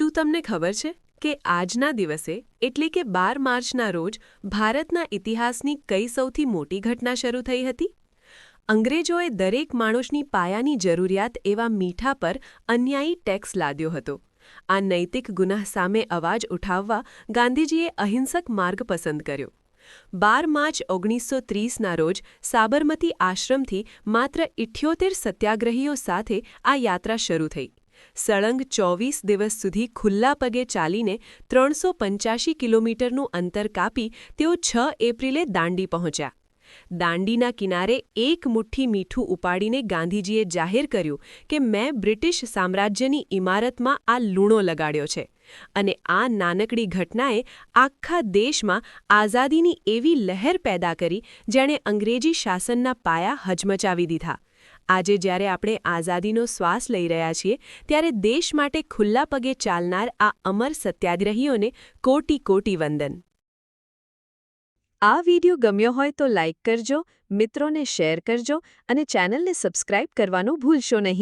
શું તમને ખબર છે કે આજના દિવસે એટલે કે 12 માર્ચના રોજ ભારતના ઇતિહાસની કઈ સૌથી મોટી ઘટના શરૂ થઈ હતી? અંગ્રેજોએ દરેક માણસની પાયાની જરૂરિયાત એવા મીઠા પર અન્યાયી ટેક્સ લાદ્યો હતો. આ નૈતિક ગુનાહ સામે અવાજ ઉઠાવવા ગાંધીજીએ અહિંસક માર્ગ પસંદ કર્યો. 12 માર્ચ 1930ના રોજ સાબરમતી આશ્રમથી માત્ર 78 સત્યાગ્રહીઓ સાથે આ યાત્રા શરૂ થઈ. સળંગ 24 દિવસ સુધી ખુલ્લા પગે ચાલીને 385 કિલોમીટરનું અંતર કાપી તેઓ 6 એપ્રિલે દાંડી પહોંચ્યા. દાંડીના કિનારે એક મુઠ્ઠી મીઠું ઉપાડીને ગાંધીજીએ જાહેર કર્યું કે મેં બ્રિટિશ સામ્રાજ્યની ઇમારતમાં આ લૂણો લગાડ્યો છે. અને આ નાનકડી ઘટનાએ આખા દેશમાં આઝાદીની એવી લહેર પેદા કરી જેણે અંગ્રેજી શાસનના પાયા હચમચાવી દીધા. આજે જ્યારે આપણે આઝાદીનો શ્વાસ લઈ રહ્યા છીએ ત્યારે દેશ માટે ખુલ્લા પગે ચાલનાર આ અમર સત્યાગ્રહીઓને કોટી કોટી વંદન. આ વિડિયો ગમ્યો હોય તો લાઇક કરજો, મિત્રોને શેર કરજો અને ચેનલને સબસ્ક્રાઇબ કરવાનું ભૂલશો નહીં.